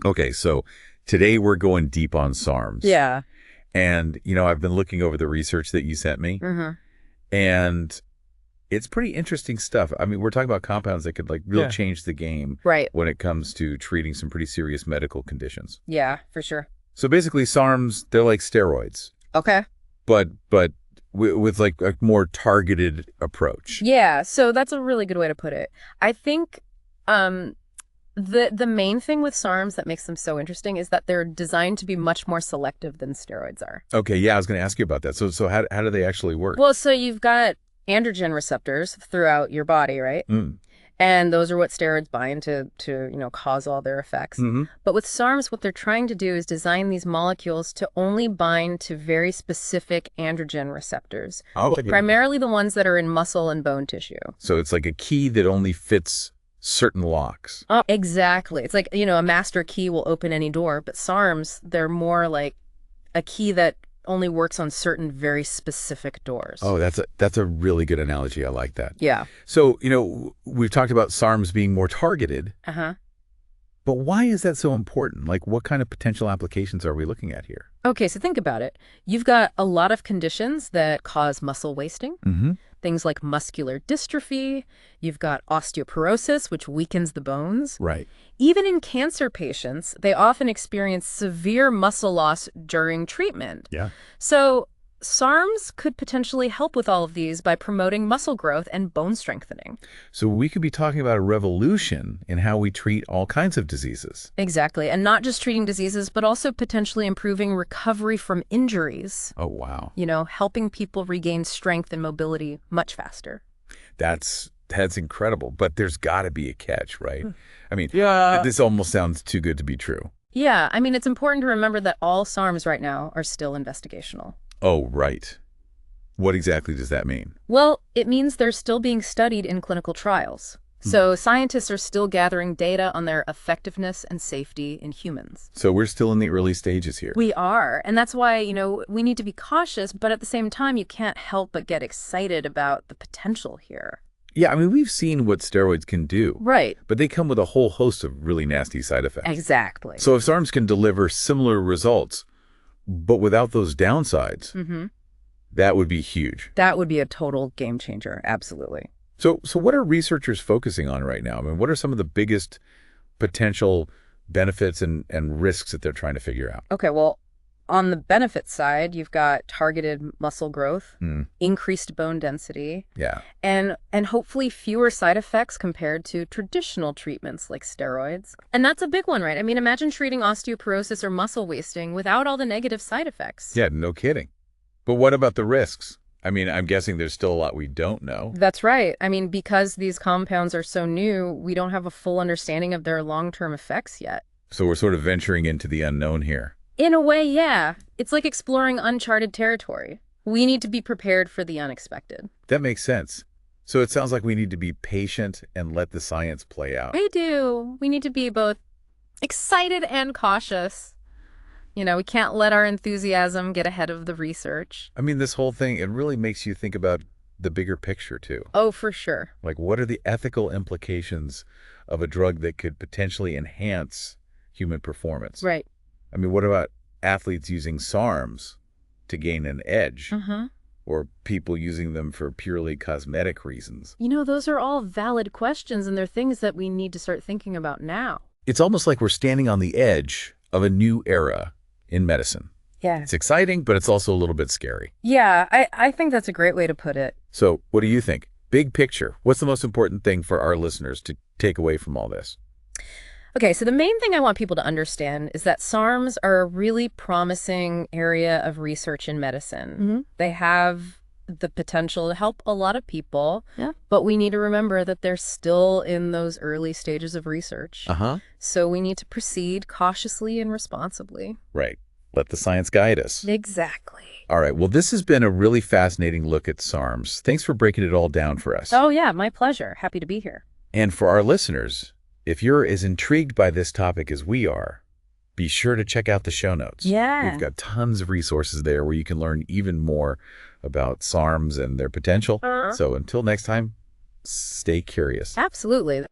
Okay, so today we're going deep on SARMs. Yeah. And, I've been looking over the research that you sent me, Mm-hmm. and it's pretty interesting stuff. I mean, we're talking about compounds that could really change the game Right. when it comes to treating some pretty serious medical conditions. Yeah, for sure. So basically, SARMs, they're like steroids, Okay. but with like a more targeted approach. Yeah, so that's a really good way to put it. I think the main thing with SARMs that makes them so interesting is that they're designed to be much more selective than steroids are. Okay, yeah, I was going to ask you about that. So how do they actually work? Well, so you've got androgen receptors throughout your body, right? Mm. And those are what steroids bind to cause all their effects. Mm-hmm. But with SARMs, what they're trying to do is design these molecules to only bind to very specific androgen receptors, primarily the ones that are in muscle and bone tissue. So it's like a key that only fits certain locks. Exactly. It's like, a master key will open any door, but SARMs, they're more like a key that only works on certain very specific doors. Oh, that's a really good analogy. I like that. Yeah. So, we've talked about SARMs being more targeted. Uh-huh. But why is that so important? Like, what kind of potential applications are we looking at here? Okay, so think about it. You've got a lot of conditions that cause muscle wasting. Mm-hmm. Things like muscular dystrophy. You've got osteoporosis, which weakens the bones. Right. Even in cancer patients, they often experience severe muscle loss during treatment. Yeah. So SARMs could potentially help with all of these by promoting muscle growth and bone strengthening. So we could be talking about a revolution in how we treat all kinds of diseases. Exactly. And not just treating diseases, but also potentially improving recovery from injuries. Oh, wow. Helping people regain strength and mobility much faster. That's incredible. But there's got to be a catch, right? I mean, this almost sounds too good to be true. Yeah. I mean, it's important to remember that all SARMs right now are still investigational. Oh, right. What exactly does that mean? Well, it means they're still being studied in clinical trials. So scientists are still gathering data on their effectiveness and safety in humans. So we're still in the early stages here. We are. And that's why, we need to be cautious, but at the same time, you can't help but get excited about the potential here. Yeah, I mean, we've seen what steroids can do. Right. But they come with a whole host of really nasty side effects. Exactly. So if SARMs can deliver similar results, but without those downsides, that would be huge. That would be a total game changer. Absolutely. So what are researchers focusing on right now? I mean, what are some of the biggest potential benefits and risks that they're trying to figure out? Okay, well, on the benefit side, you've got targeted muscle growth, increased bone density, and hopefully fewer side effects compared to traditional treatments like steroids. And that's a big one, right? I mean, imagine treating osteoporosis or muscle wasting without all the negative side effects. Yeah, no kidding. But what about the risks? I mean, I'm guessing there's still a lot we don't know. That's right. I mean, because these compounds are so new, we don't have a full understanding of their long-term effects yet. So we're sort of venturing into the unknown here. In a way, yeah. It's like exploring uncharted territory. We need to be prepared for the unexpected. That makes sense. So it sounds like we need to be patient and let the science play out. We do. We need to be both excited and cautious. We can't let our enthusiasm get ahead of the research. I mean, this whole thing, it really makes you think about the bigger picture, too. Oh, for sure. Like, what are the ethical implications of a drug that could potentially enhance human performance? Right. I mean, what about athletes using SARMs to gain an edge? Or people using them for purely cosmetic reasons? Those are all valid questions, and they're things that we need to start thinking about now. It's almost like we're standing on the edge of a new era in medicine. Yeah. It's exciting, but it's also a little bit scary. Yeah, I think that's a great way to put it. So what do you think? Big picture, what's the most important thing for our listeners to take away from all this? Okay, so the main thing I want people to understand is that SARMs are a really promising area of research in medicine. They have the potential to help a lot of people, but we need to remember that they're still in those early stages of research. So we need to proceed cautiously and responsibly. Right. Let the science guide us. Exactly. All right. Well, this has been a really fascinating look at SARMs. Thanks for breaking it all down for us. Oh, yeah, my pleasure. Happy to be here. And for our listeners, if you're as intrigued by this topic as we are, be sure to check out the show notes. Yeah. We've got tons of resources there where you can learn even more about SARMs and their potential. So until next time, stay curious. Absolutely.